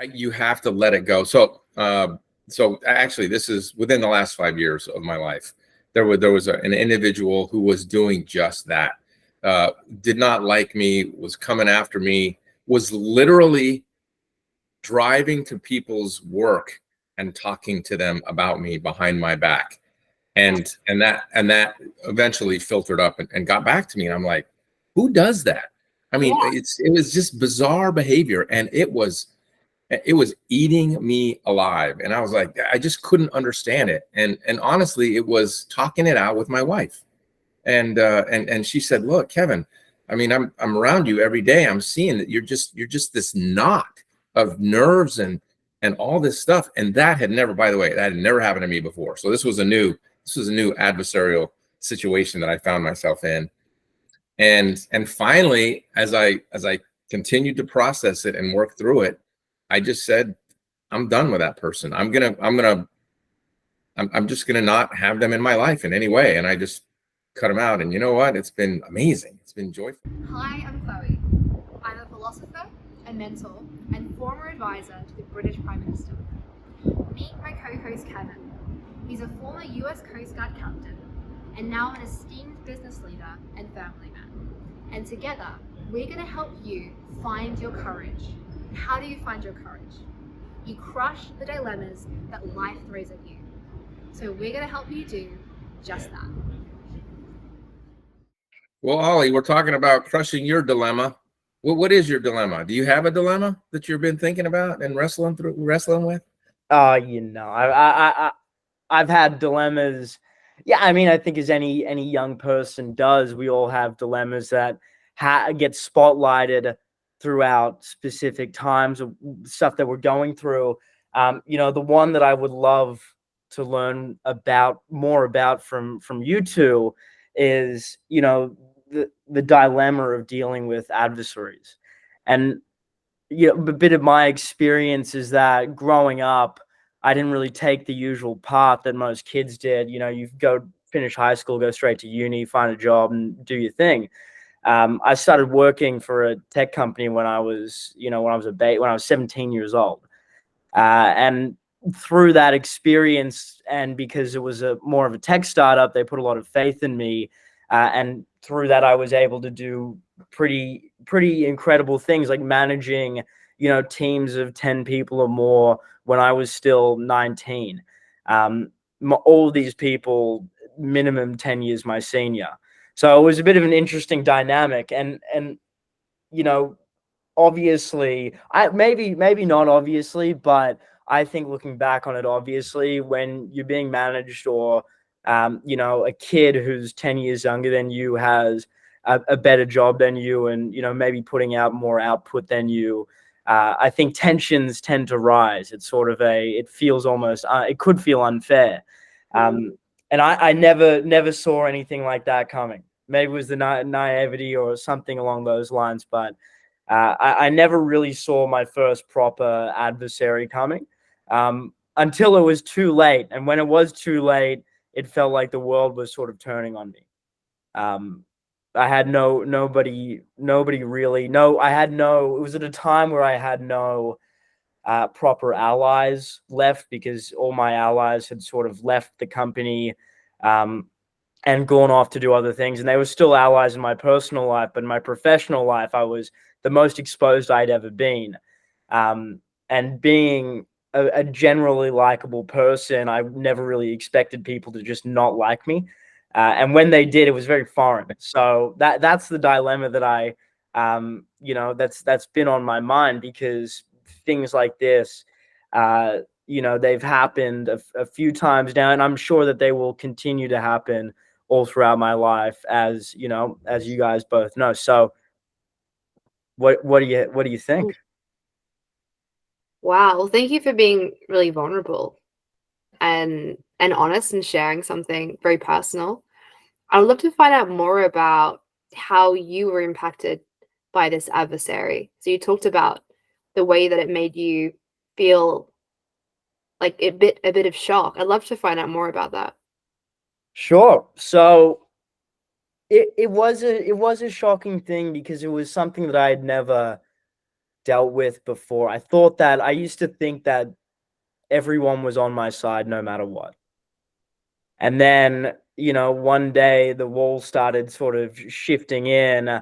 You have to let it go. So actually, this is within the last 5 years of my life. There was an individual who was doing just that. Did not like me, was coming after me, was literally driving to people's work and talking to them about me behind my back. And that eventually filtered up and got back to me. And I'm like, who does that? I mean, Yeah. it was just bizarre behavior, and it was eating me alive. And I was like, I just couldn't understand it. And honestly, it was talking it out with my wife. And she said, look, Kevin, I mean, I'm around you every day. I'm seeing that you're just this knot of nerves and all this stuff. And that had never, by the way, that had never happened to me before. So this was a new adversarial situation that I found myself in. And finally, as I continued to process it and work through it, I just said, I'm done with that person. I'm just gonna not have them in my life in any way. And I just cut them out. And you know what? It's been amazing. It's been joyful. Hi, I'm Chloe. I'm a philosopher, a mentor, and former advisor to the British Prime Minister. Meet my co-host Kevin. He's a former US Coast Guard captain and now an esteemed business leader and family man. And together, we're going to help you find your courage. And how do you find your courage? You crush the dilemmas that life throws at you. So we're going to help you do just that. Well, Ollie, we're talking about crushing your dilemma. What is your dilemma? Do you have a dilemma that you've been thinking about and wrestling with? I've had dilemmas. Yeah, I mean, I think as any young person does, we all have dilemmas that get spotlighted throughout specific times of stuff that we're going through. The one that I would love to learn more about from you two is, the dilemma of dealing with adversaries. And a bit of my experience is that growing up, I didn't really take the usual path that most kids did. You go finish high school, go straight to uni, find a job, and do your thing. I started working for a tech company when I was 17 years old, and through that experience, and because it was more of a tech startup, they put a lot of faith in me, and through that, I was able to do pretty incredible things, like managing teams of 10 people or more when I was still 19. All of these people minimum 10 years my senior. So it was a bit of an interesting dynamic. And obviously, maybe not obviously, but I think looking back on it, obviously, when you're being managed, or a kid who's 10 years younger than you has a better job than you, and maybe putting out more output than you, I think tensions tend to rise. It's sort of it feels almost it could feel unfair, and I never saw anything like that coming. Maybe it was the naivety or something along those lines, but I never really saw my first proper adversary coming until it was too late. And when it was too late, it felt like the world was sort of turning on me. I had nobody really. No, I had no. It was at a time where I had no proper allies left, because all my allies had sort of left the company and gone off to do other things. And they were still allies in my personal life, but in my professional life, I was the most exposed I'd ever been. And being a generally likable person, I never really expected people to just not like me. And when they did, it was very foreign. So that's the dilemma that that's been on my mind, because things like this, they've happened a few times now, and I'm sure that they will continue to happen all throughout my life, as you guys both know. So what do you think? Wow. Well, thank you for being really vulnerable and honest and sharing something very personal. I'd love to find out more about how you were impacted by this adversary. So you talked about the way that it made you feel like a bit of shock. I'd love to find out more about that. Sure. So it was a shocking thing, because it was something that I had never dealt with before. I used to think that everyone was on my side no matter what. And then, one day the wall started sort of shifting in,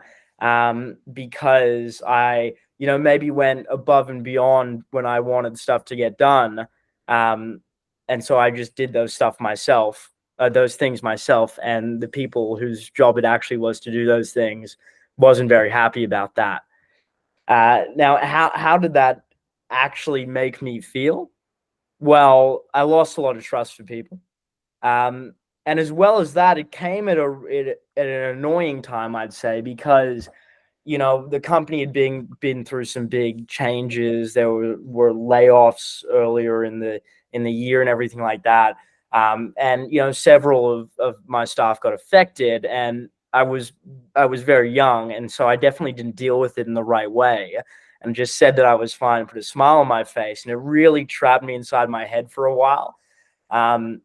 because I, maybe went above and beyond when I wanted stuff to get done. Um, and so I just did those things myself. And the people whose job it actually was to do those things wasn't very happy about that. Now, how did that actually make me feel? Well, I lost a lot of trust for people. Um, and as well as that, it came at an annoying time, I'd say, because the company had been through some big changes. There were layoffs earlier in the year and everything like that. And several of my staff got affected, and I was very young, and so I definitely didn't deal with it in the right way, and just said that I was fine and put a smile on my face, and it really trapped me inside my head for a while. Um,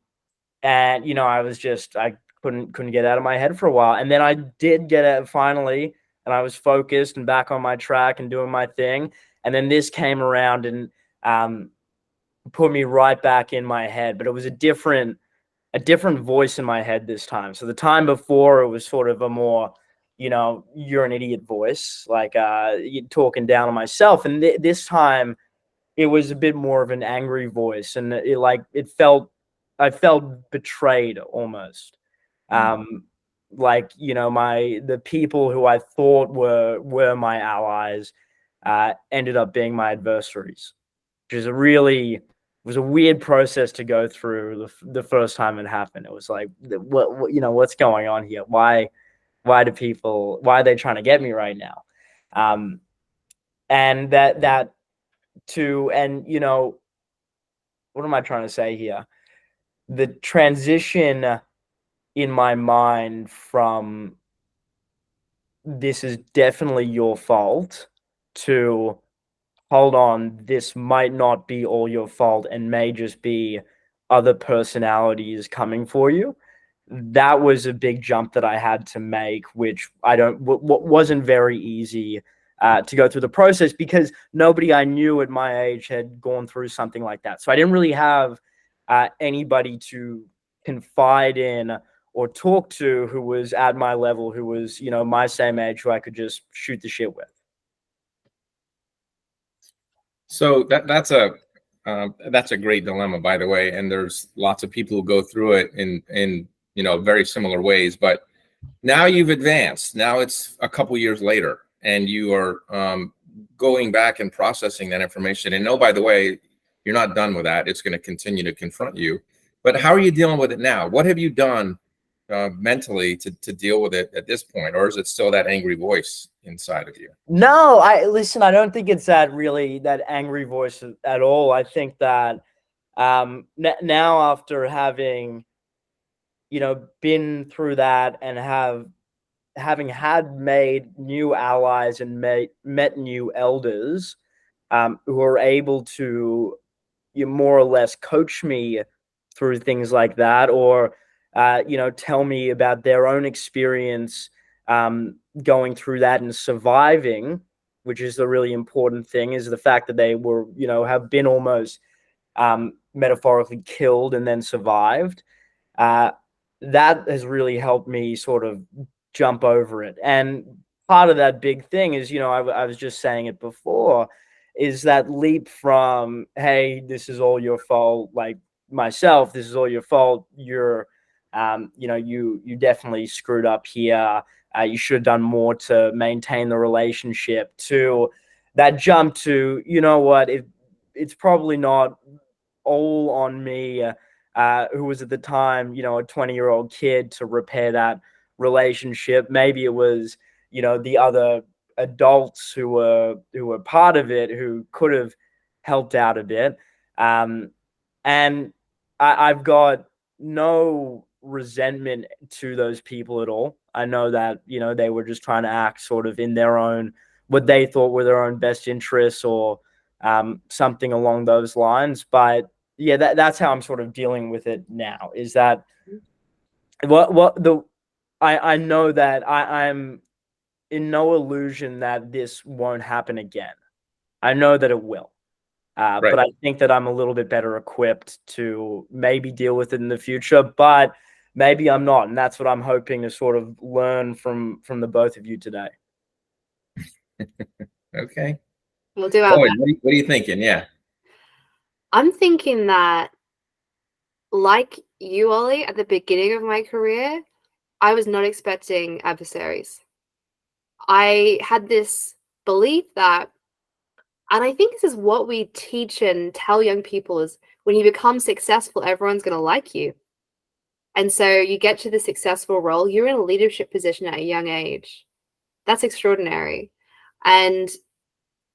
and I couldn't get out of my head for a while, and then I did get it finally, and I was focused and back on my track and doing my thing, and then this came around and um, put me right back in my head, but it was a different voice in my head this time. So the time before, it was sort of a more, you're an idiot voice, like talking down on myself, and this time it was a bit more of an angry voice, and I felt betrayed almost. Mm. um like the people who I thought were my allies ended up being my adversaries, which is was a weird process to go through the first time it happened. It was like, what's going on here? Why are they trying to get me right now? um and that to and what am I trying to say here? The transition in my mind from "this is definitely your fault" to "hold on, this might not be all your fault and may just be other personalities coming for you." That was a big jump that I had to make, which I don't wasn't very easy to go through the process, because nobody I knew at my age had gone through something like that. So I didn't really have anybody to confide in or talk to who was at my level, who was my same age, who I could just shoot the shit with. So that's a great dilemma, by the way. And there's lots of people who go through it in very similar ways. But now you've advanced. Now it's a couple years later, and you are going back and processing that information. And oh, by the way, you're not done with that. It's going to continue to confront you. But how are you dealing with it now? What have you done mentally to deal with it at this point, or is it still that angry voice inside of you? No, I don't think it's that angry voice at all. I think that now, after having been through that, and having had made new allies and met new elders, who are able to more or less coach me through things like that, or tell me about their own experience going through that and surviving, which is the really important thing, is the fact that they were have been almost metaphorically killed and then survived. uh, that has really helped me sort of jump over it. And part of that big thing is, I was just saying it before, is that leap from, "Hey, this is all your fault," like myself, "This is all your fault. You definitely screwed up here. You should have done more to maintain the relationship," to that jump to, what, it's probably not all on me, who was at the time, a 20-year-old kid, to repair that relationship. Maybe it was, the other adults who were part of it, who could have helped out a bit. And I've got no resentment to those people at all. I know that they were just trying to act sort of in their own, what they thought were their own best interests, or something along those lines. But yeah, that's how I'm sort of dealing with it now. Is that what the I know that I'm in no illusion that this won't happen again. I know that it will. Right. But I think that I'm a little bit better equipped to maybe deal with it in the future, but maybe I'm not. And that's what I'm hoping to sort of learn from the both of you today. Okay. We'll do our Boy, best. what are you thinking? Yeah. I'm thinking that, like you, Ollie, at the beginning of my career, I was not expecting adversaries. I had this belief that, and I think this is what we teach and tell young people, is when you become successful, everyone's going to like you. And so you get to the successful role, you're in a leadership position at a young age. That's extraordinary. And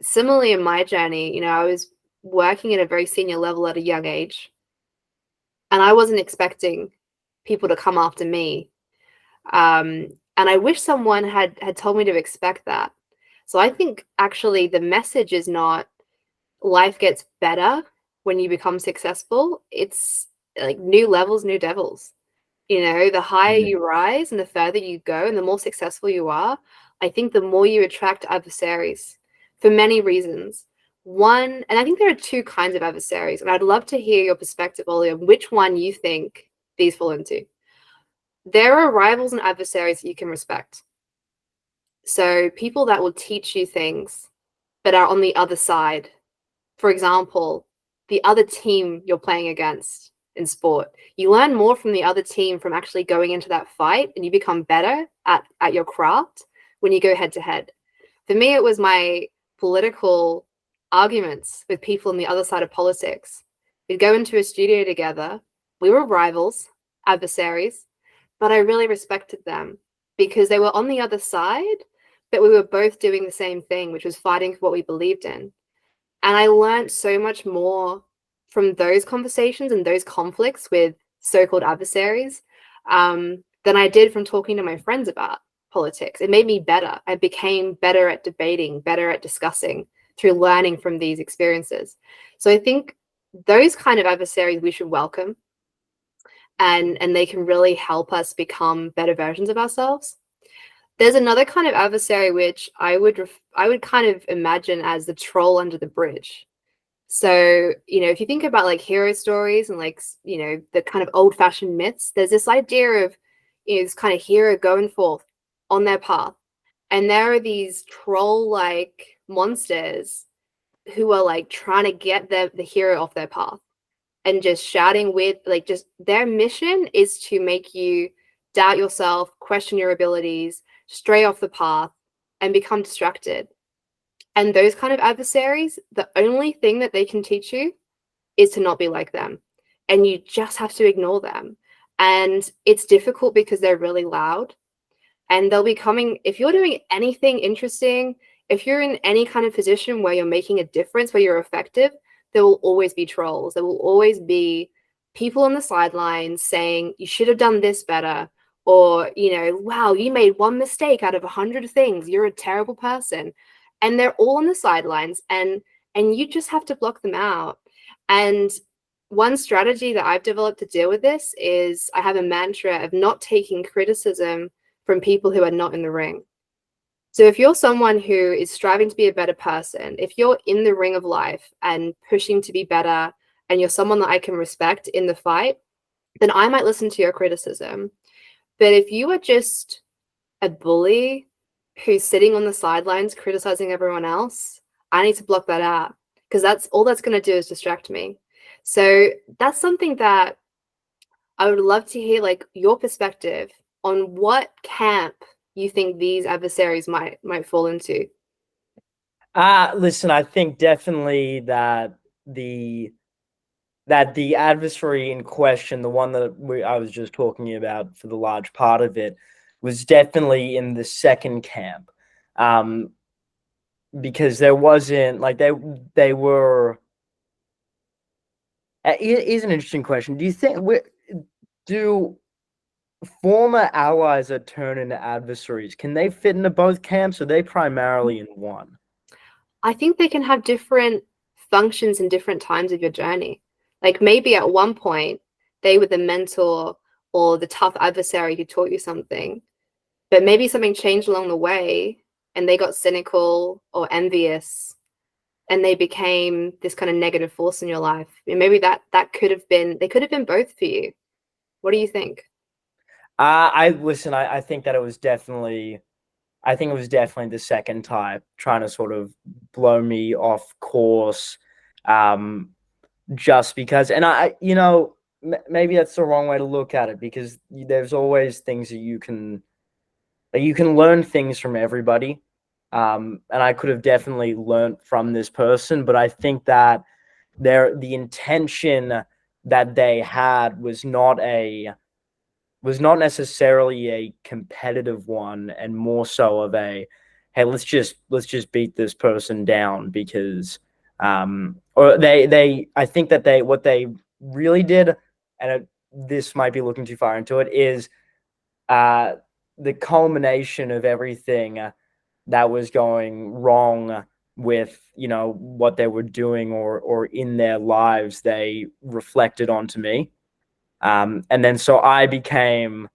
similarly in my journey, I was working at a very senior level at a young age, and I wasn't expecting people to come after me. And I wish someone had told me to expect that. So I think actually the message is not life gets better when you become successful. It's like new levels, new devils. The higher Mhm. you rise and the further you go and the more successful you are, I think the more you attract adversaries for many reasons. One, and I think there are two kinds of adversaries, and I'd love to hear your perspective, Ollie, on which one you think these fall into. There are rivals and adversaries that you can respect. So people that will teach you things but are on the other side. For example, the other team you're playing against in sport. You learn more from the other team from actually going into that fight, and you become better at your craft when you go head to head. For me, it was my political arguments with people on the other side of politics. We'd go into a studio together. We were rivals, adversaries, but I really respected them because they were on the other side, but we were both doing the same thing, which was fighting for what we believed in. And I learned so much more from those conversations and those conflicts with so-called adversaries than I did from talking to my friends about politics. It made me better. I became better at debating, better at discussing through learning from these experiences. So I think those kind of adversaries we should welcome, and they can really help us become better versions of ourselves. There's another kind of adversary which I would kind of imagine as the troll under the bridge. So, if you think about like hero stories and like, the kind of old fashioned myths, there's this idea of, this kind of hero going forth on their path. And there are these troll like monsters who are like trying to get the hero off their path and just shouting with like, just their mission is to make you doubt yourself, question your abilities, stray off the path, and become distracted. And those kind of adversaries, the only thing that they can teach you is to not be like them. And you just have to ignore them. And it's difficult because they're really loud. And they'll be coming, if you're doing anything interesting, if you're in any kind of position where you're making a difference, where you're effective, there will always be trolls. There will always be people on the sidelines saying, you should have done this better. Or, wow, you made one mistake out of 100 things. You're a terrible person. And they're all on the sidelines, and you just have to block them out. And one strategy that I've developed to deal with this is I have a mantra of not taking criticism from people who are not in the ring. So if you're someone who is striving to be a better person, if you're in the ring of life and pushing to be better, and you're someone that I can respect in the fight, then I might listen to your criticism. But if you are just a bully who's sitting on the sidelines criticizing everyone else, I need to block that out, because that's all that's going to do is distract me. So that's something that I would love to hear, like, your perspective on what camp you think these adversaries might fall into. Listen, I think definitely that the adversary in question, the one that I was just talking about for the large part of it, was definitely in the second camp, because there wasn't like they were. It is an interesting question. Do you think do former allies that turn into adversaries, can they fit into both camps, or are they primarily in one? I think they can have different functions in different times of your journey. Like maybe at one point they were the mentor or the tough adversary who taught you something, but maybe something changed along the way and they got cynical or envious and they became this kind of negative force in your life? And maybe that could have been, they could have been both for you. What do you think? I listen. I think that it was definitely. I think it was definitely the second type trying to sort of blow me off course, just because. And maybe that's the wrong way to look at it, because there's always things that you can learn things from everybody. And I could have definitely learned from this person, but I think that the intention that they had was not necessarily a competitive one, and more so of a, hey, let's just beat this person down, because or they I think that what they really did, and this might be looking too far into it, is the culmination of everything that was going wrong with what they were doing or in their lives, they reflected onto me, and then so I became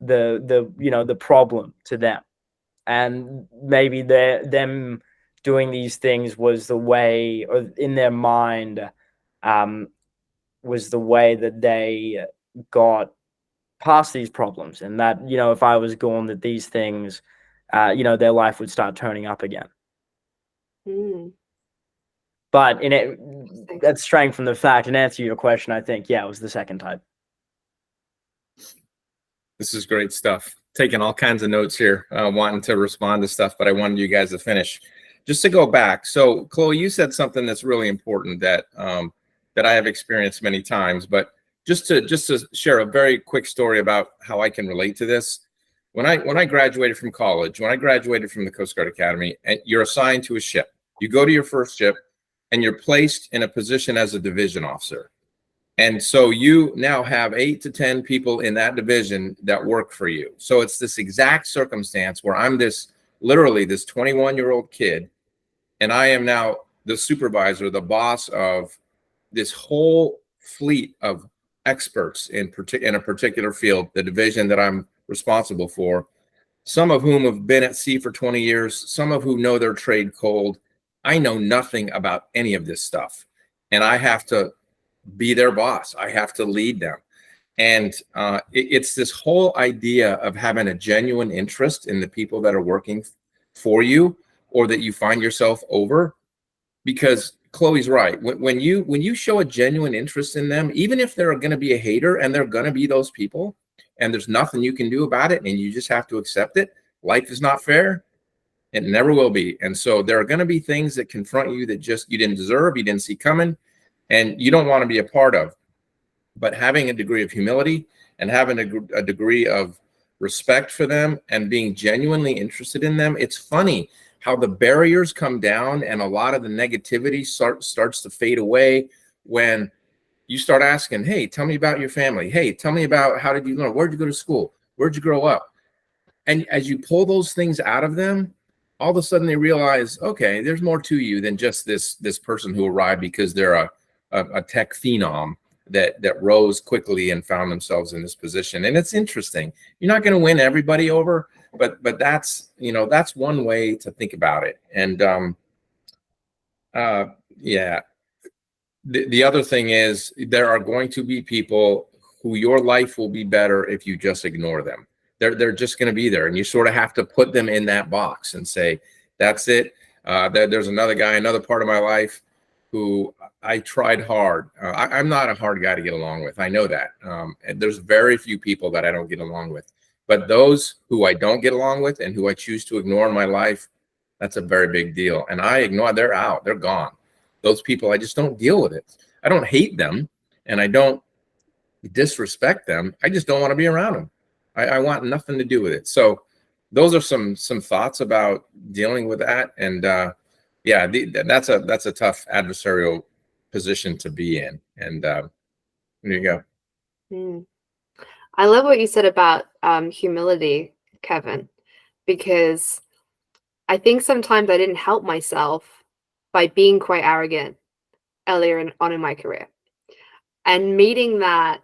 the problem to them, and maybe them doing these things was the way, or in their mind, was the way that they got past these problems, and that if I was gone, that these things, their life would start turning up again. Mm, But in it, interesting. that's straying from the fact. And answer your question, I think, yeah, it was the second type. This is great stuff. Taking all kinds of notes here, wanting to respond to stuff, but I wanted you guys to finish. Just to go back, so Chloe, you said something that's really important that that I have experienced many times. But just to share a very quick story about how I can relate to this. When I graduated from college, when I graduated from the Coast Guard Academy, and you're assigned to a ship, you go to your first ship, and you're placed in a position as a division officer. And so you now have 8 to 10 people in that division that work for you. So it's this exact circumstance where I'm literally this 21-year-old kid, and I am now the supervisor, the boss of this whole fleet of experts in a particular field, the division that I'm responsible for, some of whom have been at sea for 20 years, some of whom know their trade cold. I know nothing about any of this stuff, and I have to be their boss. I have to lead them. And it's this whole idea of having a genuine interest in the people that are working for you, or that you find yourself over. Because Chloe's right. When you show a genuine interest in them, even if they're going to be a hater, and they're going to be those people, and there's nothing you can do about it, and you just have to accept it. Life is not fair. It never will be. And so there are going to be things that confront you that just you didn't deserve, you didn't see coming, and you don't want to be a part of. But having a degree of humility, and having a degree of respect for them, and being genuinely interested in them, it's funny how the barriers come down, and a lot of the negativity starts to fade away when you start asking, hey, tell me about your family. Hey, tell me about, how did you learn? Where'd you go to school? Where'd you grow up? And as you pull those things out of them, all of a sudden they realize, okay, there's more to you than just this person who arrived because they're a tech phenom that rose quickly and found themselves in this position. And it's interesting. You're not going to win everybody over, but that's that's one way to think about it. And yeah, the other thing is, there are going to be people who your life will be better if you just ignore them. They're just going to be there, and you sort of have to put them in that box and say, that's it. There's another guy, another part of my life, who I tried hard. I'm not a hard guy to get along with. I know that. And there's very few people that I don't get along with. But those who I don't get along with and who I choose to ignore in my life, that's a very big deal. And I ignore, they're out, they're gone. Those people, I just don't deal with it. I don't hate them, and I don't disrespect them. I just don't want to be around them. I want nothing to do with it. So those are some thoughts about dealing with that. And yeah, that's a tough adversarial position to be in. And there you go. Mm. I love what you said about humility, Kevin, because I think sometimes I didn't help myself by being quite arrogant earlier on in my career. And meeting that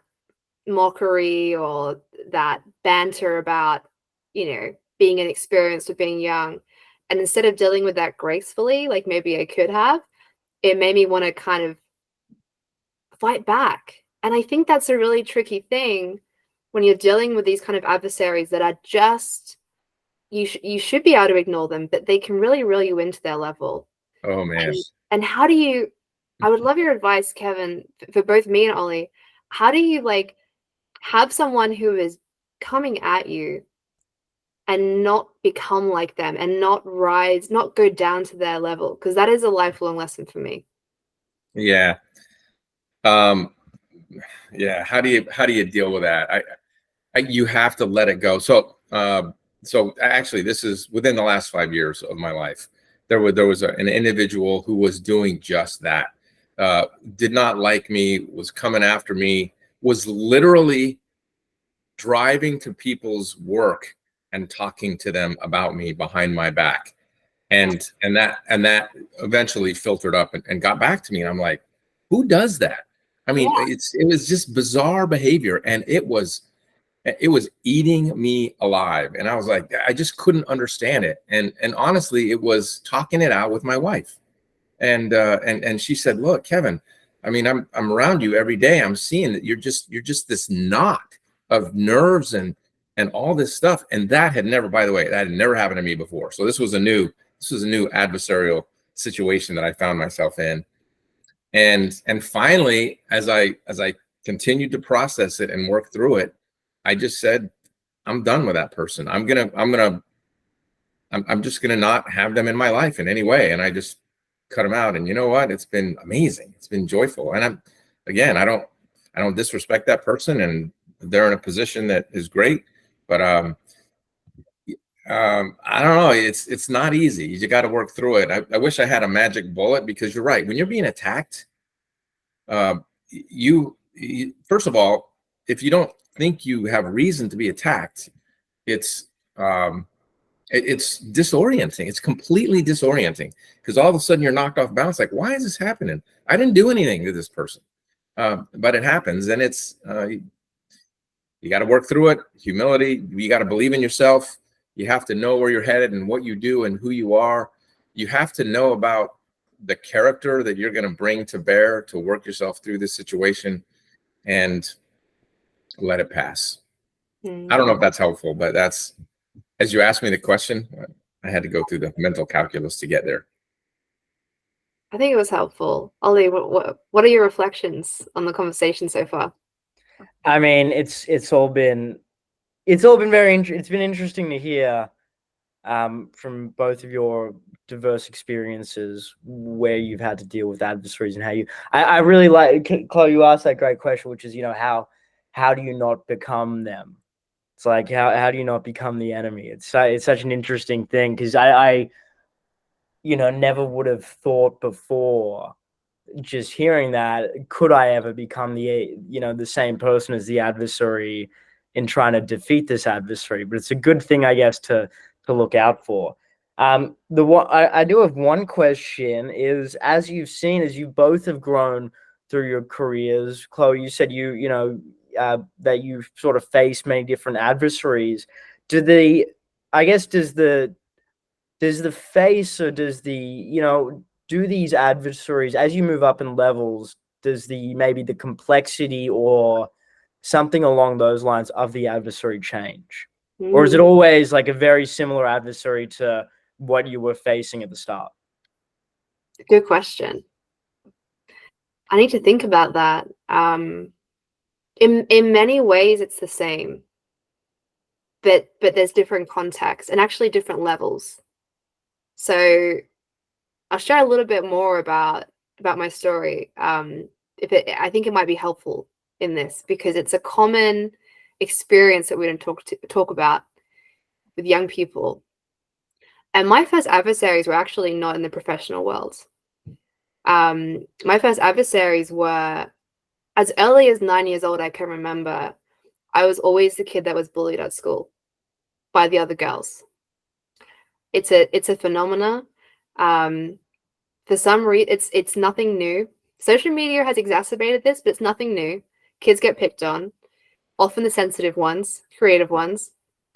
mockery or that banter about, being inexperienced or being young, and instead of dealing with that gracefully, like maybe I could have, it made me want to kind of fight back. And I think that's a really tricky thing when you're dealing with these kind of adversaries that are just, you should be able to ignore them, but they can really reel you into their level. Oh man. And how do you, I would love your advice, Kevin, for both me and Ollie. How do you like have someone who is coming at you and not become like them and not rise, not go down to their level? Because that is a lifelong lesson for me. Yeah. Yeah. How do you deal with that? You have to let it go. So actually, this is within the last 5 years of my life. There was an individual who was doing just that. Did not like me, was coming after me, was literally driving to people's work and talking to them about me behind my back. And that eventually filtered up and got back to me. And I'm like, who does that? I mean, Yeah. it was just bizarre behavior, and it was eating me alive. And I was like, I just couldn't understand it. And honestly, it was talking it out with my wife. And she said, look, Kevin, I mean, I'm around you every day. I'm seeing that you're just this knot of nerves and all this stuff. And that had never, by the way, that had never happened to me before. So this was a new adversarial situation that I found myself in. And finally, as I continued to process it and work through it, I just said, I'm done with that person. I'm just gonna not have them in my life in any way. And I just cut them out. And you know what? It's been amazing. It's been joyful. And I don't disrespect that person, and they're in a position that is great. But I don't know. It's not easy. You got to work through it. I wish I had a magic bullet, because you're right. When you're being attacked, you first of all, if you don't think you have reason to be attacked, it's it's disorienting. It's completely disorienting, because all of a sudden you're knocked off balance. Like, why is this happening? I didn't do anything to this person, but it happens, and it's you got to work through it. Humility. You got to believe in yourself. You have to know where you're headed and what you do and who you are. You have to know about the character that you're going to bring to bear to work yourself through this situation, and let it pass. I don't know if that's helpful, but that's, as you asked me the question, I had to go through the mental calculus to get there. I think it was helpful. Ollie, what are your reflections on the conversation so far? I mean, it's all been very it's been interesting to hear from both of your diverse experiences where you've had to deal with adversaries, and how you I really like, Chloe, you asked that great question, which is, how do you not become them? It's like, how do you not become the enemy? It's such an interesting thing, because I never would have thought before, just hearing that, could I ever become the same person as the adversary in trying to defeat this adversary? But it's a good thing, I guess, to look out for. I do have one question, is, as you both have grown through your careers, Chloe, you said that you've sort of faced many different adversaries. Does the face, or do these adversaries, as you move up in levels, does maybe the complexity or something along those lines of the adversary change? Or is it always like a very similar adversary to what you were facing at the start? Good question. I need to think about that. In many ways, it's the same, but there's different contexts and actually different levels. So I'll share a little bit more about my story. I think it might be helpful in this, because it's a common experience that we don't talk about with young people. And my first adversaries were actually not in the professional world. My first adversaries were, as early as 9 years old, I can remember, I was always the kid that was bullied at school by the other girls. It's a phenomena. For some reason, it's nothing new. Social media has exacerbated this, but it's nothing new. Kids get picked on, often the sensitive ones, creative ones.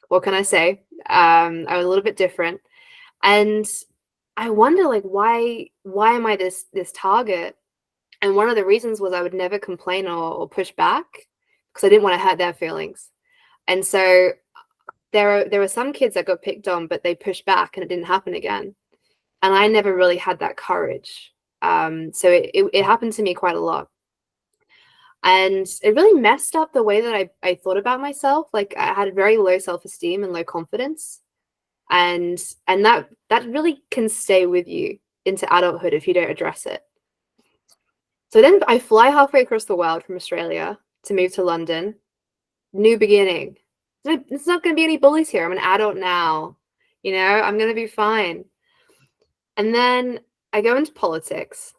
What can I say? I was a little bit different. And I wonder like why am I this target? And one of the reasons was I would never complain or push back because I didn't want to hurt their feelings. And so there were some kids that got picked on, but they pushed back and it didn't happen again. And I never really had that courage. So it happened to me quite a lot. And it really messed up the way that I thought about myself. Like I had very low self-esteem and low confidence. And that really can stay with you into adulthood if you don't address it. So then I fly halfway across the world from Australia to move to London. New beginning. There's not going to be any bullies here. I'm an adult now. You know, I'm going to be fine. And then I go into politics,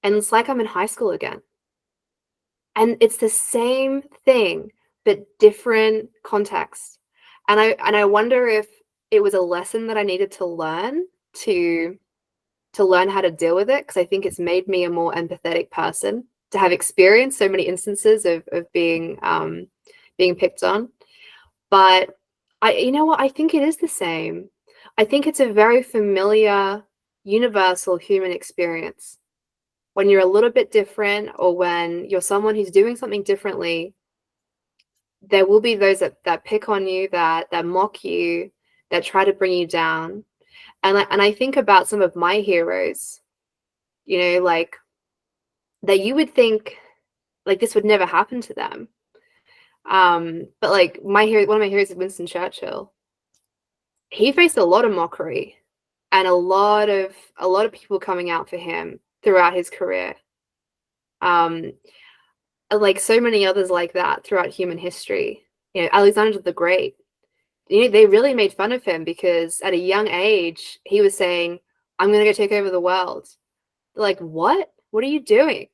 and it's like I'm in high school again. And it's the same thing, but different context. And I wonder if it was a lesson that I needed to learn to learn how to deal with it, because I think it's made me a more empathetic person to have experienced so many instances of being picked on. But you know what? I think it is the same. I think it's a very familiar, universal human experience. When you're a little bit different, or when you're someone who's doing something differently, there will be those that pick on you, that mock you, that try to bring you down. And I think about some of my heroes, you know, like that you would think like this would never happen to them. But like one of my heroes is Winston Churchill. He faced a lot of mockery and a lot of people coming out for him throughout his career. Like so many others like that throughout human history. You know, Alexander the Great. You know, they really made fun of him because at a young age he was saying, "I'm going to go take over the world." They're like, "What? What are you doing?"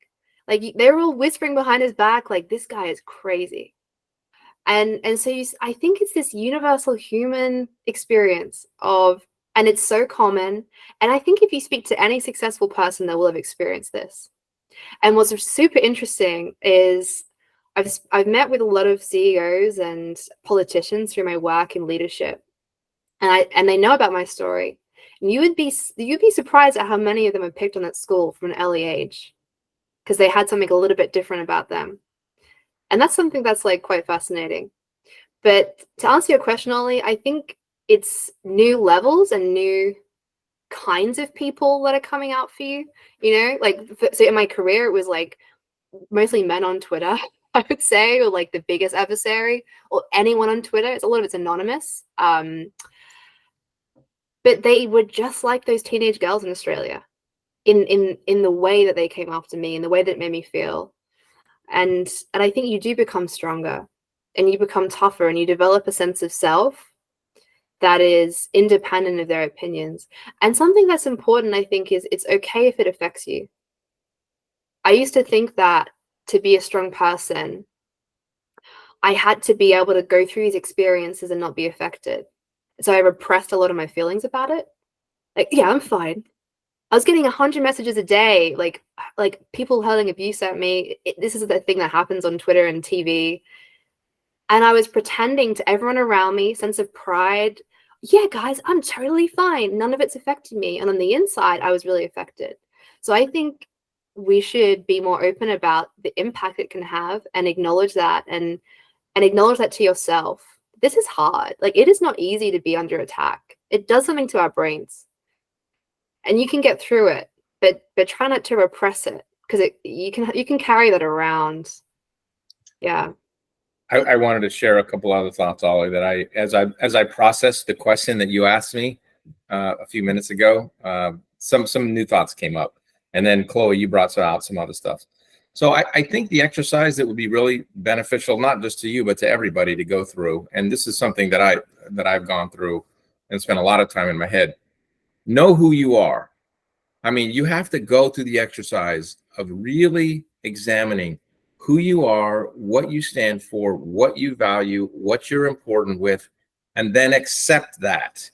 Like they were all whispering behind his back, like, "This guy is crazy." And so I think it's this universal human experience of, and it's so common. And I think if you speak to any successful person, they will have experienced this. And what's super interesting is I've met with a lot of CEOs and politicians through my work in leadership, and they know about my story. And you'd be surprised at how many of them are picked on at school from an early age because they had something a little bit different about them. And that's something that's like quite fascinating. But to answer your question, Ollie, I think it's new levels and new kinds of people that are coming out for you. You know, like so in my career, it was like mostly men on Twitter, I would say, or like the biggest adversary, or anyone on Twitter. It's a lot of it's anonymous. But they were just like those teenage girls in Australia, in the way that they came after me, in the way that it made me feel. And I think you do become stronger and you become tougher and you develop a sense of self that is independent of their opinions. And something that's important, I think, is it's okay if it affects you. I used to think that to be a strong person, I had to be able to go through these experiences and not be affected. So I repressed a lot of my feelings about it. Like, yeah, I'm fine. I was getting 100 messages a day, like people hurling abuse at me. This is the thing that happens on Twitter and TV. And I was pretending to everyone around me, sense of pride. Yeah, guys, I'm totally fine. None of it's affected me. And on the inside, I was really affected. So I think we should be more open about the impact it can have and acknowledge that and acknowledge that to yourself. This is hard. Like, it is not easy to be under attack. It does something to our brains. And you can get through it, but try not to repress it, because you can carry that around. Yeah. I wanted to share a couple other thoughts, Ollie, that as I processed the question that you asked me a few minutes ago, some new thoughts came up, and then Chloe, you brought out some other stuff. So I think the exercise that would be really beneficial, not just to you, but to everybody to go through, and this is something that I've gone through and spent a lot of time in my head. Know who you are. I mean, you have to go through the exercise of really examining who you are, what you stand for, what you value, what you're important with, and then accept that.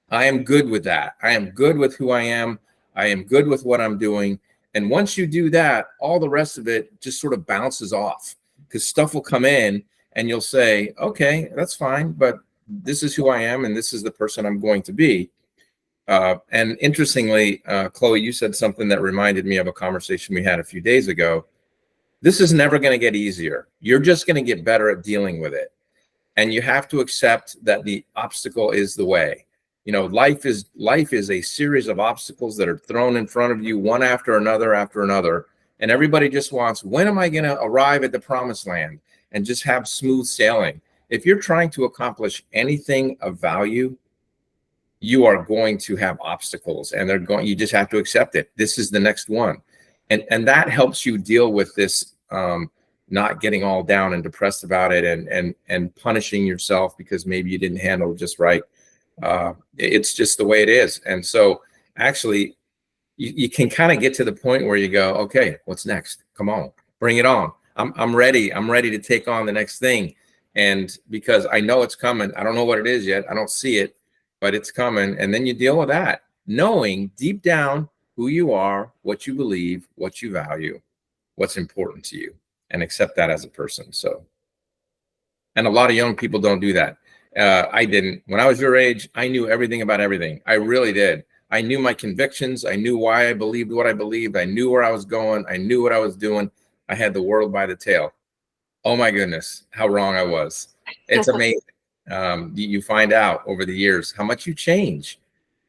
I am good with that. I am good with who I am. I am good with what I'm doing. And once you do that, all the rest of it just sort of bounces off, because stuff will come in and you'll say, okay, that's fine, but this is who I am and this is the person I'm going to be. And interestingly, Chloe, you said something that reminded me of a conversation we had a few days ago. This is never going to get easier. You're just going to get better at dealing with it. And you have to accept that the obstacle is the way. You know, life is a series of obstacles that are thrown in front of you, one after another. And everybody just wants, when am I going to arrive at the promised land and just have smooth sailing? If you're trying to accomplish anything of value, you are going to have obstacles, and you just have to accept it. This is the next one. And that helps you deal with this, not getting all down and depressed about it, and punishing yourself because maybe you didn't handle it just right. It's just the way it is. And so actually you can kind of get to the point where you go, okay, what's next? Come on, bring it on. I'm ready. I'm ready to take on the next thing. And because I know it's coming, I don't know what it is yet. I don't see it, but it's coming. And then you deal with that, knowing deep down who you are, what you believe, what you value, what's important to you, and accept that as a person. So, and a lot of young people don't do that. I didn't. When I was your age, I knew everything about everything. I really did. I knew my convictions. I knew why I believed what I believed. I knew where I was going. I knew what I was doing. I had the world by the tail. Oh my goodness, how wrong I was. It's amazing. You find out over the years how much you change.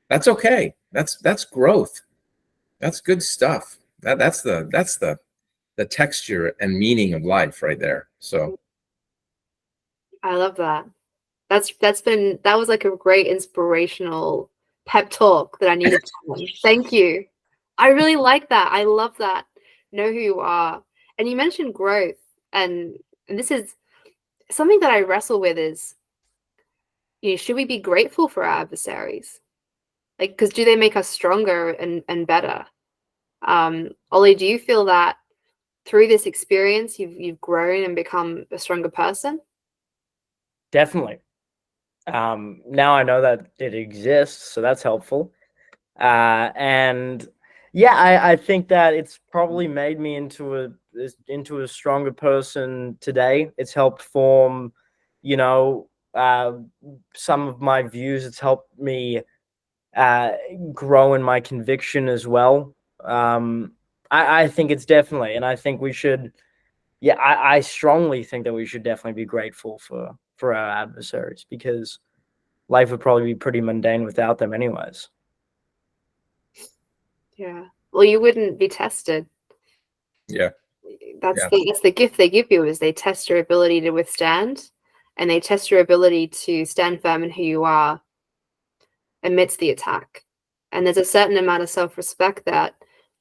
That's okay. That's growth. That's good stuff. That's the texture and meaning of life right there. So I love that. That was like a great inspirational pep talk that I needed. Thank you. I really like that. I love that. Know who you are. And you mentioned growth, and this is something that I wrestle with is, you know, should we be grateful for our adversaries? Like, because do they make us stronger and better? Ollie, do you feel that through this experience you've grown and become a stronger person? Definitely. Now I know that it exists, so that's helpful. And yeah, I think that it's probably made me into a stronger person today. It's helped form, you know, some of my views. It's helped me grow in my conviction as well. I think it's definitely, and I think we should. Yeah, I strongly think that we should definitely be grateful for our adversaries, because life would probably be pretty mundane without them anyways. Yeah. Well, you wouldn't be tested. yeah. That's the gift they give you, is they test your ability to withstand, and they test your ability to stand firm in who you are amidst the attack. And there's a certain amount of self-respect that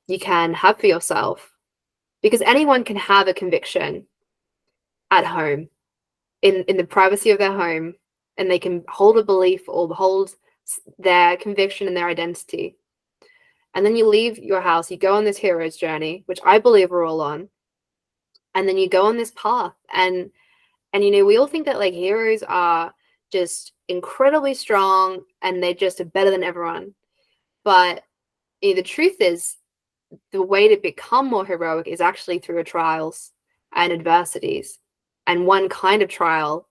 you can have for yourself, because anyone can have a conviction at home, in the privacy of their home, and they can hold a belief or hold their conviction and their identity. And then you leave your house, you go on this hero's journey, which I believe we're all on, and then you go on this path, and you know, we all think that like heroes are just incredibly strong and they just are better than everyone. But you know, the truth is, the way to become more heroic is actually through trials and adversities. And one kind of trial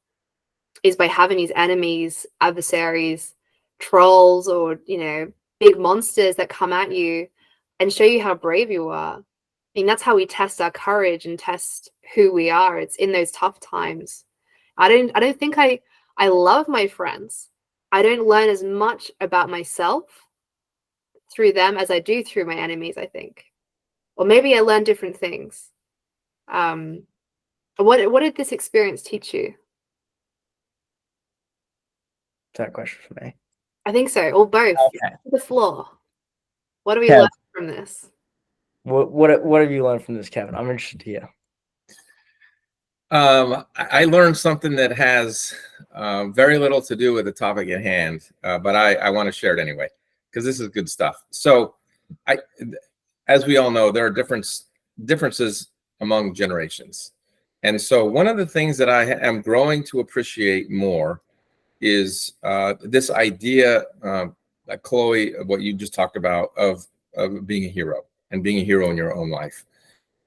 is by having these enemies, adversaries, trolls, or, you know, big monsters that come at you and show you how brave you are. I mean, that's how we test our courage and test who we are. It's in those tough times. I don't think I love my friends. I don't learn as much about myself through them as I do through my enemies, I think. Or maybe I learn different things. What did this experience teach you? Is that a question for me? I think so, or both. Okay. The floor. What do we Kev, learn from this? What have you learned from this, Kevin? I'm interested to hear. I learned something that has very little to do with the topic at hand, but I want to share it anyway, because this is good stuff. So as we all know, there are differences among generations. And so one of the things that I am growing to appreciate more is this idea, Chloe, what you just talked about, of being a hero and being a hero in your own life.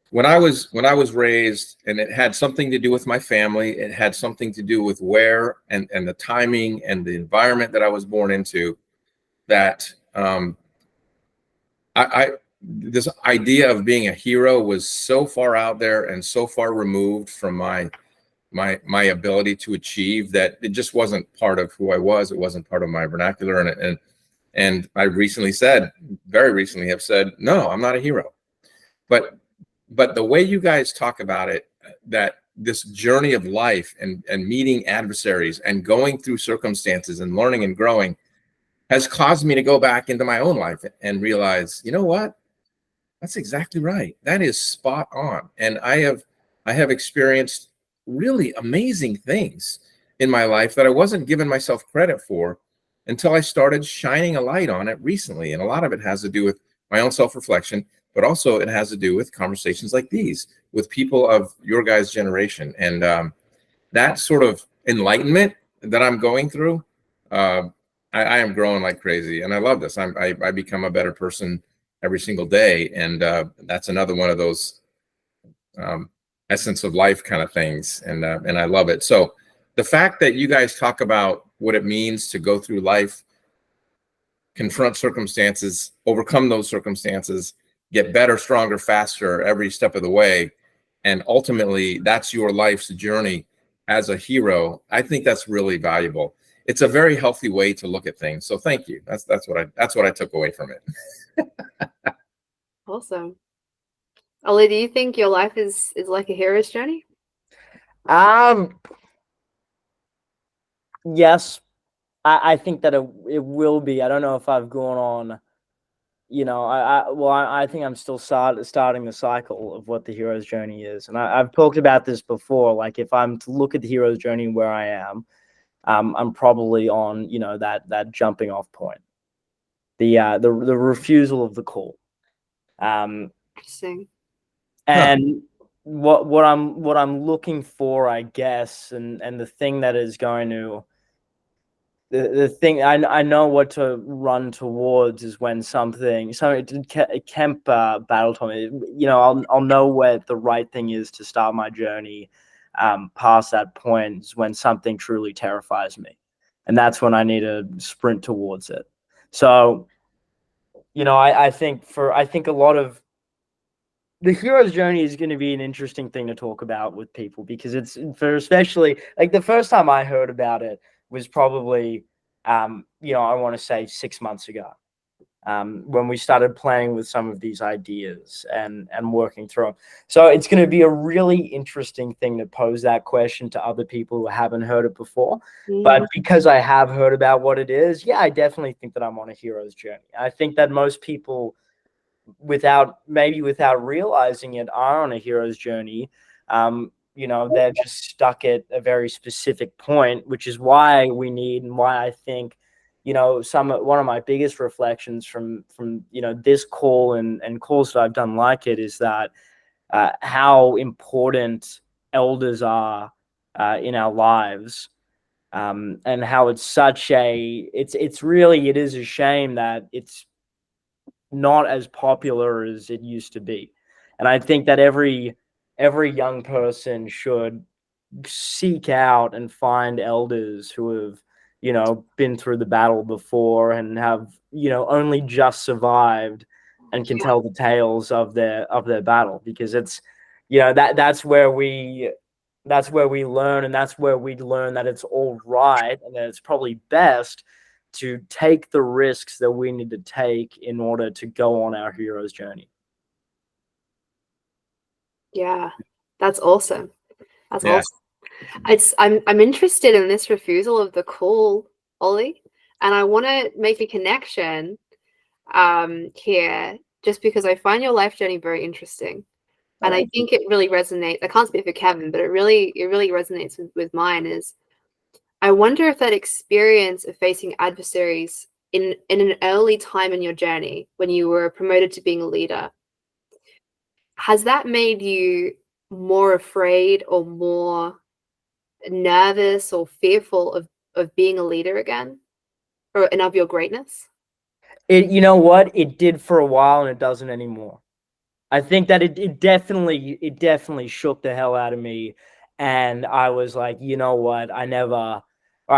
When I was raised, and it had something to do with my family, it had something to do with where and the timing and the environment that I was born into, that I this idea of being a hero was so far out there and so far removed from my ability to achieve that it just wasn't part of who I was. It wasn't part of my vernacular, and I very recently have said, no, I'm not a hero. But the way you guys talk about it, that this journey of life and meeting adversaries and going through circumstances and learning and growing has caused me to go back into my own life and realize, you know what? That's exactly right. That is spot on. And I have experienced really amazing things in my life that I wasn't giving myself credit for until I started shining a light on it recently. And a lot of it has to do with my own self-reflection, but also it has to do with conversations like these with people of your guys' generation. And that sort of enlightenment that I'm going through, I am growing like crazy, and I love this. I become a better person every single day, and that's another one of those essence of life kind of things, and I love it. So the fact that you guys talk about what it means to go through life, confront circumstances, overcome those circumstances, get better, stronger, faster every step of the way, and ultimately that's your life's journey as a hero, I think that's really valuable. It's a very healthy way to look at things. So thank you. That's what I took away from it. Awesome. Ollie, do you think your life is like a hero's journey? Yes, I think that it will be. I don't know if I've gone on, I think I'm still starting the cycle of what the hero's journey is. And I've talked about this before. Like, if I'm to look at the hero's journey where I am, I'm probably on, that jumping off point, the refusal of the call. Interesting. And what I'm looking for, I guess, and the thing that is going to, the thing I know what to run towards is when something Kemp battle told me, I'll know where the right thing is to start my journey. Past that point is when something truly terrifies me, and that's when I need to sprint towards it. So, I think a lot of the hero's journey is going to be an interesting thing to talk about with people, because it's especially like the first time I heard about it was probably, I want to say 6 months ago, when we started playing with some of these ideas and working through them. So it's going to be a really interesting thing to pose that question to other people who haven't heard it before. Mm. But because I have heard about what it is, I definitely think that I'm on a hero's journey. I think that most people, without realizing it, are on a hero's journey. They're just stuck at a very specific point, which is why we need, and why I think, one of my biggest reflections from this call and calls that I've done like it is that how important elders are in our lives, and how it's such a it is a shame that it's not as popular as it used to be. And I think that every young person should seek out and find elders who have, been through the battle before and have, only just survived and can tell the tales of their battle, because it's, that's where we learn, and that's where we learn that it's all right, and that it's probably best to take the risks that we need to take in order to go on our hero's journey. Yeah, that's awesome. That's Yeah. awesome. I'm interested in this refusal of the call, Ollie, and I want to make a connection here, just because I find your life journey very interesting, and I think it really resonates. I can't speak for Kevin, but it really resonates with mine. Is I wonder if that experience of facing adversaries in an early time in your journey, when you were promoted to being a leader, has that made you more afraid or more nervous or fearful of being a leader again, and of your greatness? You know what? It did for a while, and it doesn't anymore. I think that it definitely shook the hell out of me, and I was like, you know what? I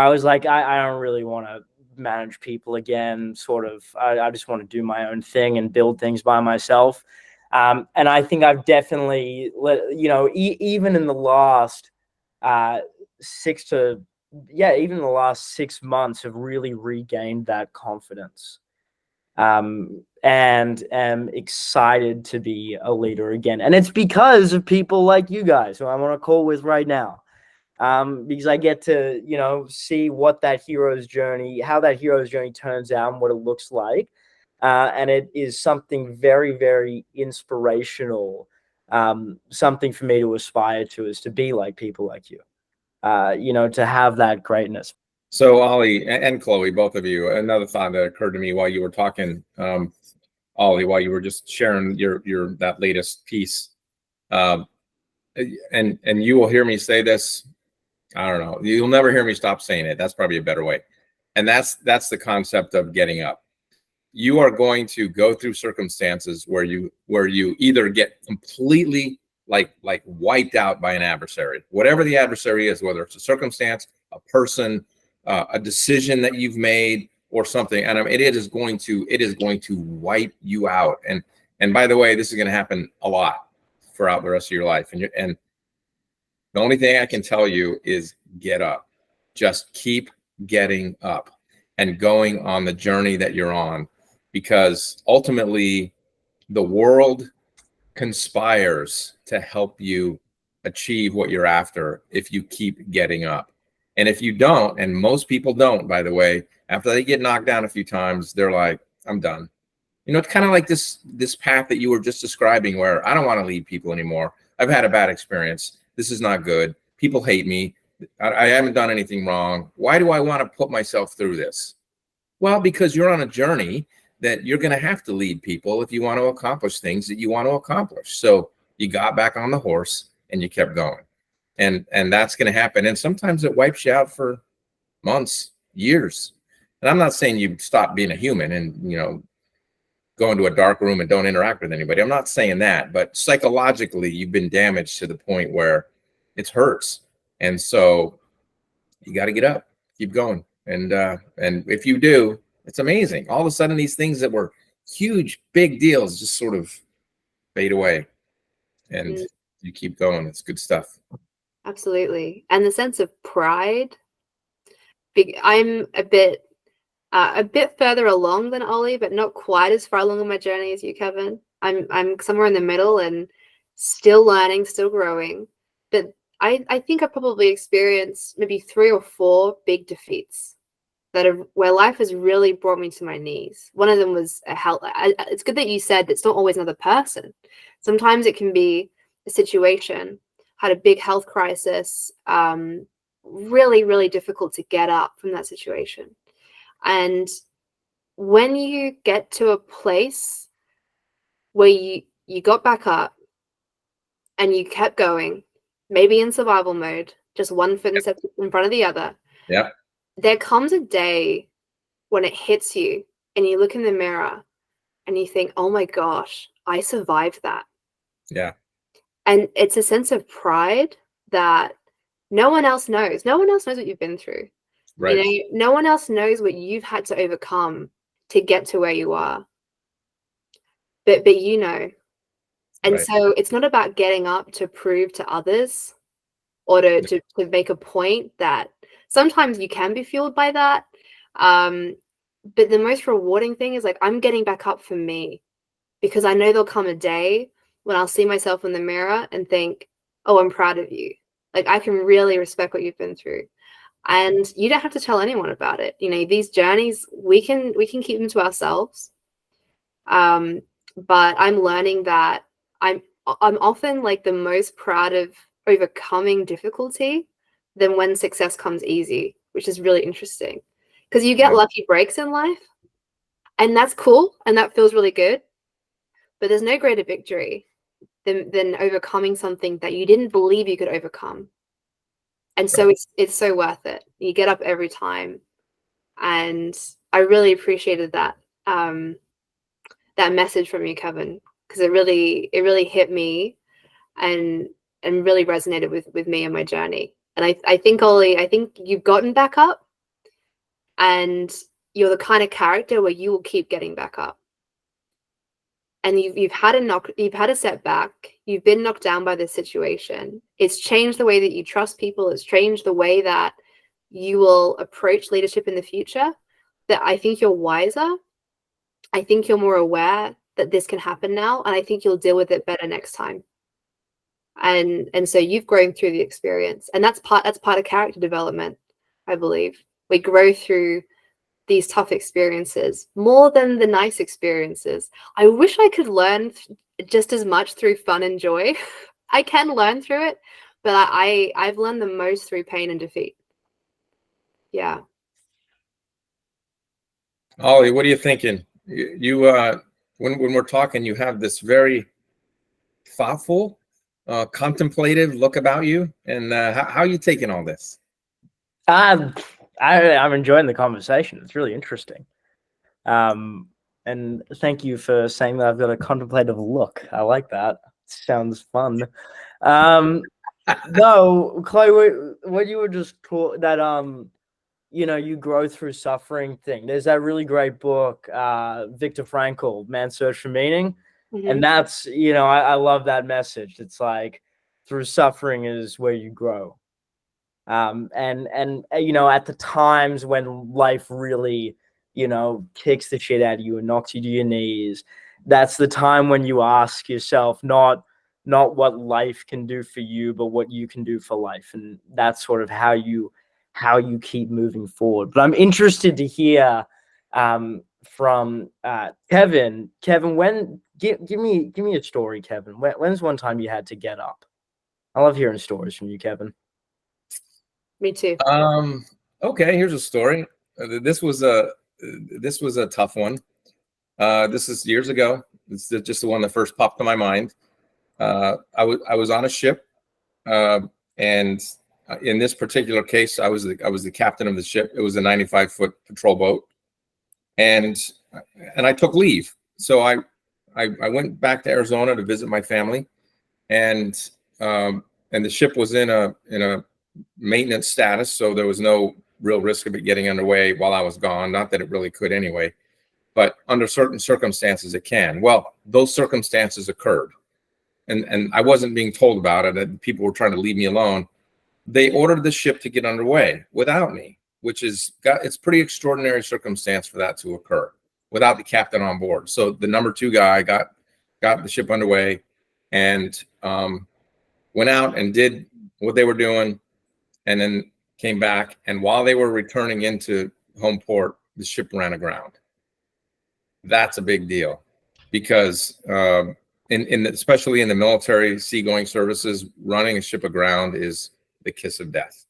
was like, I don't really want to manage people again. Sort of, I just want to do my own thing and build things by myself. And I think I've definitely, even in the last even in the last 6 months, have really regained that confidence. And am excited to be a leader again. And it's because of people like you guys who I'm on a call with right now. Because I get to, see what how that hero's journey turns out and what it looks like. And it is something very, very inspirational. Something for me to aspire to is to be like people like you, to have that greatness. So Ollie and Chloe, both of you, another thought that occurred to me while you were talking, Ollie, while you were just sharing your that latest piece, and you will hear me say this. I don't know. You'll never hear me stop saying it. That's probably a better way. And that's the concept of getting up. You are going to go through circumstances where you either get completely like wiped out by an adversary, whatever the adversary is, whether it's a circumstance, a person, a decision that you've made, or something, and it is going to wipe you out. And by the way, this is going to happen a lot throughout the rest of your life. And the only thing I can tell you is get up. Just keep getting up and going on the journey that you're on, because ultimately the world conspires to help you achieve what you're after if you keep getting up. And if you don't, and most people don't, by the way, after they get knocked down a few times, they're like, I'm done. It's kind of like this path that you were just describing, where I don't want to lead people anymore. I've had a bad experience. This is not good. People hate me. I haven't done anything wrong. Why do I want to put myself through this? Well, because you're on a journey that you're going to have to lead people if you want to accomplish things that you want to accomplish. So you got back on the horse and you kept going. And that's going to happen. And sometimes it wipes you out for months, years. And I'm not saying you stop being a human and, go into a dark room and don't interact with anybody. I'm not saying that, but psychologically you've been damaged to the point where it hurts. And so you got to get up, keep going. And if you do, it's amazing. All of a sudden, these things that were huge, big deals just sort of fade away, and you keep going. It's good stuff. Absolutely. And the sense of pride. I'm a bit further along than Ollie, but not quite as far along on my journey as you, Kevin. I'm somewhere in the middle and still learning, still growing. But I think I probably experienced maybe 3 or 4 big defeats where life has really brought me to my knees. One of them was a health. It's good that you said it's not always another person. Sometimes it can be a situation. Had a big health crisis. Really, really difficult to get up from that situation. And when you get to a place where you got back up and you kept going, maybe in survival mode, just one foot in front of the other. Yeah. There comes a day when it hits you and you look in the mirror and you think, oh my gosh, I survived that. Yeah. And it's a sense of pride that no one else knows. No one else knows what you've been through. Right. No one else knows what you've had to overcome to get to where you are. But And right. So it's not about getting up to prove to others or to make a point. That sometimes you can be fueled by that. But the most rewarding thing is like, I'm getting back up for me, because I know there'll come a day when I'll see myself in the mirror and think, oh, I'm proud of you. Like, I can really respect what you've been through. And you don't have to tell anyone about it. These journeys, we can keep them to ourselves. But I'm learning that I'm often like the most proud of overcoming difficulty than when success comes easy, which is really interesting, because you get lucky breaks in life, and that's cool and that feels really good. But there's no greater victory than overcoming something that you didn't believe you could overcome. And so it's so worth it. You get up every time. And I really appreciated that that message from you, Kevin, because it really hit me and really resonated with me and my journey. And I think, Ollie, I think you've gotten back up, and you're the kind of character where you will keep getting back up. And you've had a setback, you've been knocked down by this situation. It's changed the way that you trust people, it's changed the way that you will approach leadership in the future, that I think you're wiser. I think you're more aware that this can happen now, and I think you'll deal with it better next time. And so you've grown through the experience, and that's part of character development, I believe. We grow through these tough experiences more than the nice experiences. I wish I could learn just as much through fun and joy. I can learn through it, but I've learned the most through pain and defeat. Yeah. Ollie, what are you thinking? You when we're talking, you have this very thoughtful, contemplative look about you, and how are you taking all this? I'm enjoying the conversation. It's really interesting. And thank you for saying that I've got a contemplative look. I like that. Sounds fun. No, Chloe, what you were just taught that you grow through suffering thing. There's that really great book, Viktor Frankl, Man's Search for Meaning. Mm-hmm. And that's, I love that message. It's like through suffering is where you grow. And at the times when life really, kicks the shit out of you and knocks you to your knees, that's the time when you ask yourself, not what life can do for you, but what you can do for life. And that's sort of how you keep moving forward. But I'm interested to hear from Kevin. Kevin, give me a story, Kevin. When's one time you had to get up? I love hearing stories from you, Kevin. Me too. Okay, here's a story. This was a tough one. This is years ago. It's just the one that first popped to my mind. I was on a ship, and in this particular case, I was the captain of the ship. It was a 95-foot patrol boat, and I took leave. So I went back to Arizona to visit my family, and the ship was in a maintenance status, so there was no real risk of it getting underway while I was gone. Not that it really could anyway, but under certain circumstances it can. Well, those circumstances occurred, and I wasn't being told about it, and people were trying to leave me alone. They ordered the ship to get underway without me, which it's pretty extraordinary circumstance for that to occur without the captain on board. So the number 2 guy got the ship underway and went out and did what they were doing, and then came back. And while they were returning into home port, the ship ran aground. That's a big deal because especially in the military seagoing services, running a ship aground is the kiss of death.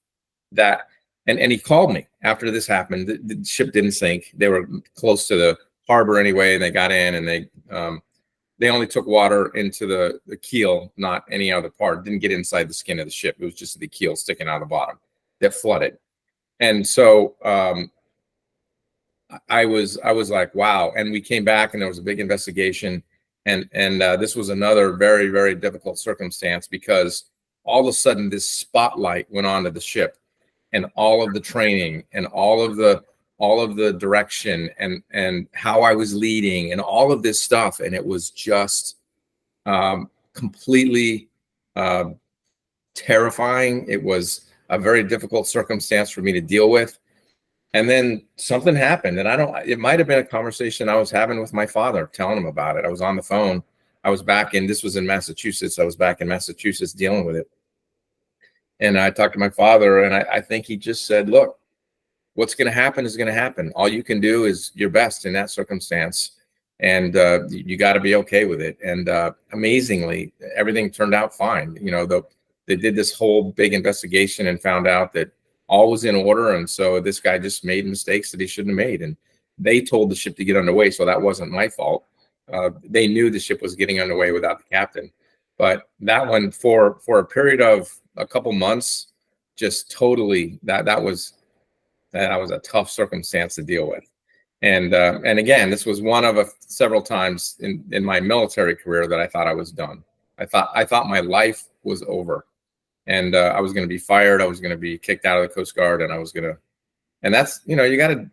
And he called me after this happened. The ship didn't sink. They were close to the harbor anyway, and they got in, and they only took water into the keel, not any other part. Didn't get inside the skin of the ship. It was just the keel sticking out of the bottom that flooded. And so I was like, wow. And we came back, and there was a big investigation. And this was another very, very difficult circumstance because all of a sudden this spotlight went onto the ship, and all of the training and all of the direction and how I was leading and all of this stuff. And it was just completely terrifying. It was a very difficult circumstance for me to deal with. And then something happened, and it might have been a conversation I was having with my father, telling him about it. I was on the phone. This was in Massachusetts. I was back in Massachusetts dealing with it. And I talked to my father, and I think he just said, look, what's going to happen is going to happen. All you can do is your best in that circumstance. And you got to be okay with it. And amazingly, everything turned out fine. They did this whole big investigation and found out that all was in order. And so this guy just made mistakes that he shouldn't have made. And they told the ship to get underway. So that wasn't my fault. They knew the ship was getting underway without the captain. But that one, for a period of a couple months, just totally, that was a tough circumstance to deal with. And again, this was one of several times in my military career that I thought I was done. I thought my life was over, and I was going to be fired. I was going to be kicked out of the Coast Guard, and that's, you got to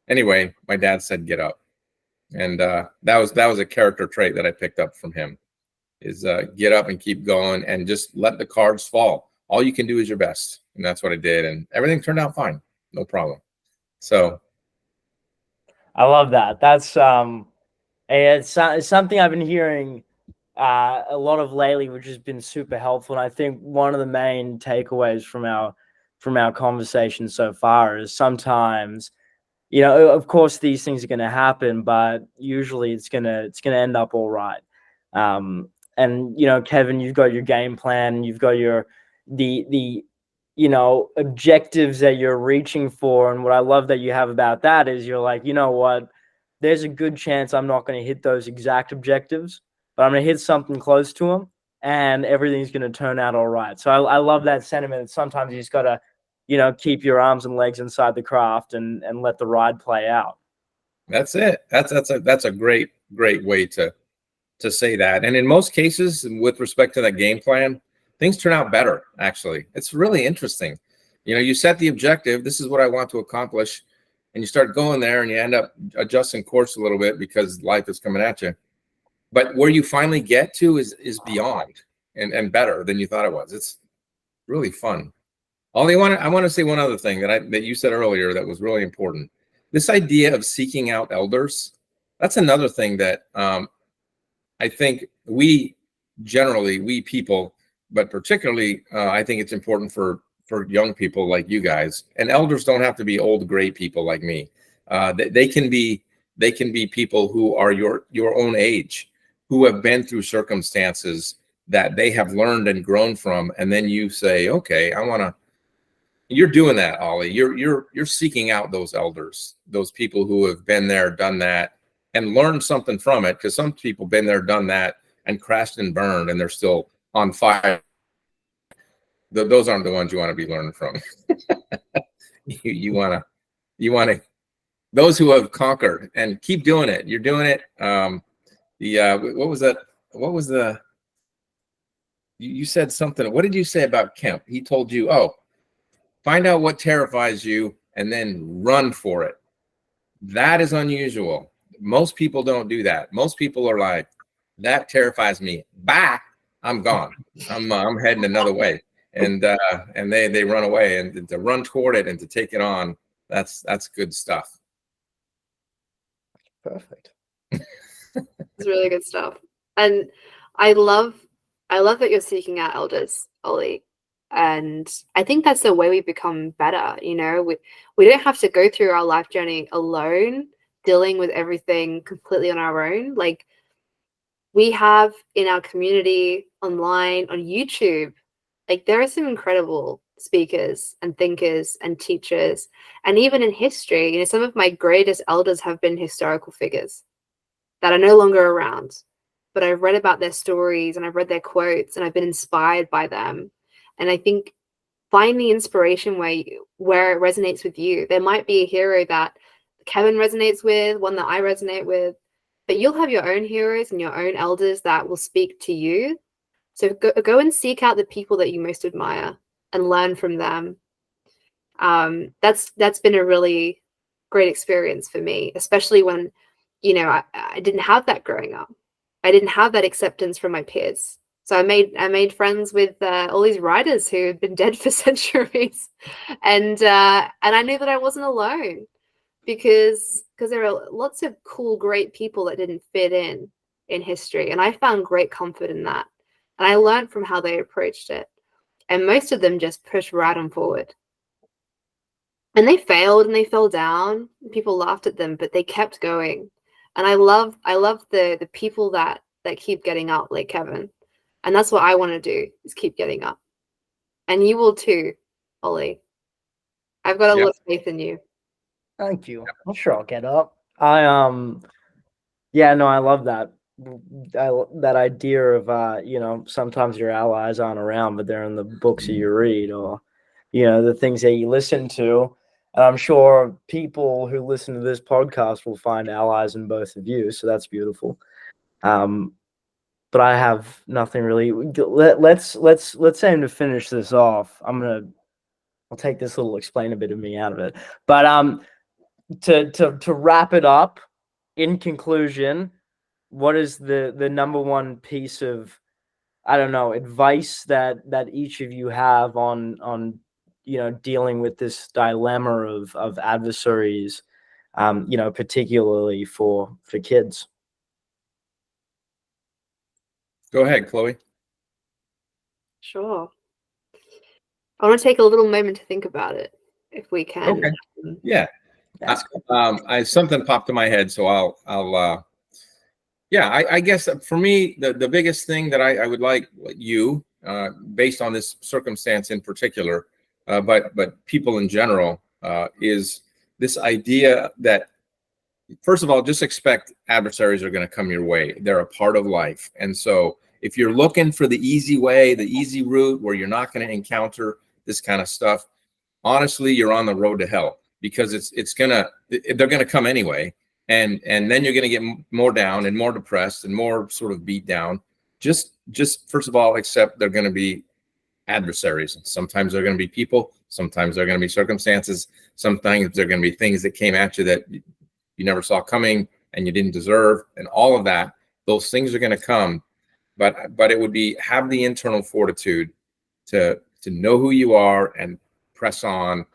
Anyway, my dad said, "Get up," and that was a character trait that I picked up from him. Is get up and keep going, and just let the cards fall. All you can do is your best, and that's what I did, and everything turned out fine, no problem. So I love that. That's it's something I've been hearing a lot of lately, which has been super helpful. And I think one of the main takeaways from our conversation so far is sometimes, of course these things are going to happen, but usually it's gonna end up all right. And Kevin, you've got your game plan, you've got the objectives that you're reaching for. And what I love that you have about that is you're like, you know what, there's a good chance I'm not going to hit those exact objectives, but I'm going to hit something close to them, and everything's going to turn out all right. So I love that sentiment. Sometimes you just got to, keep your arms and legs inside the craft and let the ride play out. that's it. That's a great way to say that. And in most cases, with respect to that game plan, things turn out better. Actually, it's really interesting. You set the objective. This is what I want to accomplish, and you start going there, and you end up adjusting course a little bit because life is coming at you. But where you finally get to is beyond and better than you thought it was. It's really fun. I want to say one other thing that you said earlier that was really important. This idea of seeking out elders. That's another thing that I think we people, but particularly I think it's important for young people like you guys. And elders don't have to be old gray people like me. They can be people who are your own age, who have been through circumstances that they have learned and grown from. And then you say, okay, you're doing that, Ollie. You're seeking out those elders, those people who have been there, done that, and learned something from it. Because some people been there, done that, and crashed and burned, and they're still on fire. Those aren't the ones you want to be learning from. you want to those who have conquered and keep doing it. You're doing it. What was that? What was the? You said something. What did you say about Kemp? He told you, find out what terrifies you and then run for it. That is unusual. Most people don't do that. Most people are like, that terrifies me. Bye. I'm gone. I'm heading another way. And they run away, and to run toward it and to take it on, that's good stuff. Perfect. It's really good stuff. And I love that you're seeking out elders, Ollie. And I think that's the way we become better. We don't have to go through our life journey alone, dealing with everything completely on our own. Like, we have in our community, online, on YouTube, like, there are some incredible speakers and thinkers and teachers. And even in history, some of my greatest elders have been historical figures that are no longer around. But I've read about their stories, and I've read their quotes, and I've been inspired by them. And I think find the inspiration where it resonates with you. There might be a hero that Kevin resonates with, one that I resonate with, but you'll have your own heroes and your own elders that will speak to you. So go and seek out the people that you most admire and learn from them. That's been a really great experience for me, especially when, I didn't have that growing up. I didn't have that acceptance from my peers. So I made friends with all these writers who had been dead for centuries, and I knew that I wasn't alone, because there are lots of cool, great people that didn't fit in history, and I found great comfort in that, and I learned from how they approached it, and most of them just pushed right on forward. And they failed and they fell down. People laughed at them, but they kept going. And I love the people that keep getting up, like Kevin. And that's what I want to do, is keep getting up. And you will too, Ollie. I've got a lot of faith in you. Thank you. I'm sure I'll get up. I love that. That idea of sometimes your allies aren't around, but they're in the books that you read, or the things that you listen to. And I'm sure people who listen to this podcast will find allies in both of you, so that's beautiful. But I have nothing really. Let's aim to finish this off. I'll take this little explain a bit of me out of it. But to wrap it up, in conclusion, what is the number one piece of, I don't know, advice that each of you have on dealing with this dilemma of adversaries, particularly for kids? Go ahead, Chloe. Sure. I want to take a little moment to think about it, if we can. Okay. Yeah. Something popped in my head, so I'll yeah, I guess for me, the biggest thing that I would like you, based on this circumstance in particular, but people in general, is this idea that, first of all, just expect adversaries are going to come your way. They're a part of life. And so if you're looking for the easy way, the easy route where you're not going to encounter this kind of stuff, honestly, you're on the road to hell, because they're gonna come anyway, and then you're gonna get more down and more depressed and more sort of beat down. Just first of all, accept they're gonna be adversaries. Sometimes they're gonna be people, sometimes they're gonna be circumstances, sometimes they're gonna be things that came at you that you never saw coming and you didn't deserve, and all of that. Those things are gonna come, but it would be, have the internal fortitude to know who you are and press on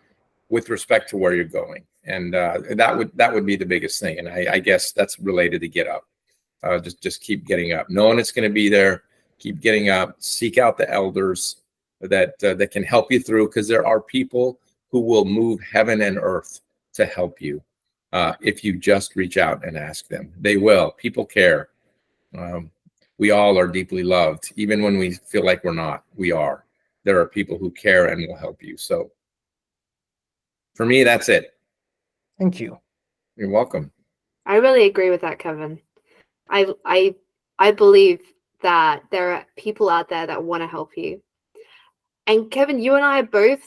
with respect to where you're going. And that would be the biggest thing. And I guess that's related to get up. Just keep getting up, knowing it's going to be there. Keep getting up. Seek out the elders that can help you through, because there are people who will move heaven and earth to help you if you just reach out and ask them. They will. People care. We all are deeply loved, even when we feel like we're not. We are. There are people who care and will help you. So for me, that's it. Thank you. You're welcome. I really agree with that, Kevin. I believe that there are people out there that want to help you. And Kevin, you and I are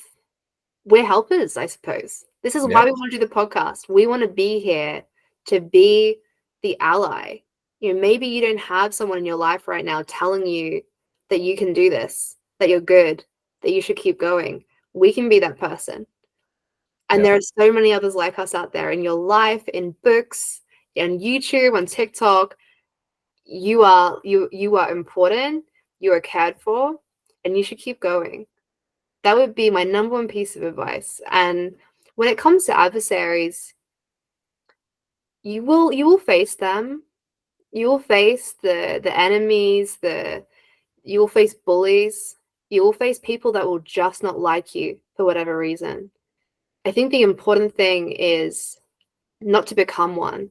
we're helpers, I suppose. This is why we want to do the podcast. We want to be here to be the ally. Maybe you don't have someone in your life right now telling you that you can do this, that you're good, that you should keep going. We can be that person. And there are so many others like us out there in your life, in books, on YouTube, on TikTok. You are important, you are cared for, and you should keep going. That would be my number one piece of advice. And when it comes to adversaries, you will face them. You will face the enemies, you will face bullies, you will face people that will just not like you for whatever reason. I think the important thing is not to become one,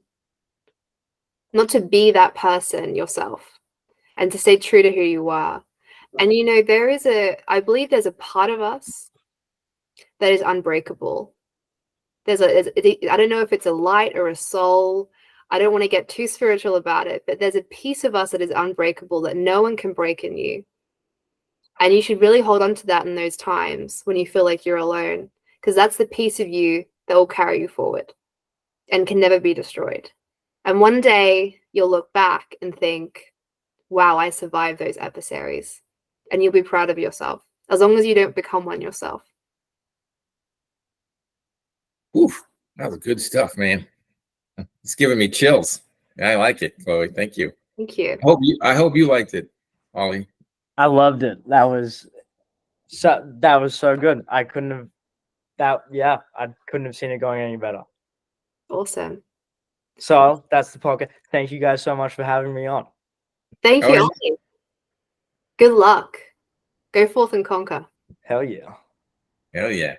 not to be that person yourself, and to stay true to who you are. And I believe there's a part of us that is unbreakable. I don't know if it's a light or a soul. I don't want to get too spiritual about it, but there's a piece of us that is unbreakable that no one can break in you. And you should really hold on to that in those times when you feel like you're alone, because that's the piece of you that will carry you forward and can never be destroyed. And one day you'll look back and think, wow, I survived those adversaries. And you'll be proud of yourself, as long as you don't become one yourself. Oof, that was good stuff, man. It's giving me chills. I like it, Chloe. Thank you. Thank you. I hope you liked it, Ollie. I loved it. That was so good. I couldn't have seen it going any better. Awesome. So that's the podcast. Thank you guys so much for having me on. Thank you, Ollie. Good luck. Go forth and conquer. Hell yeah. Hell yeah.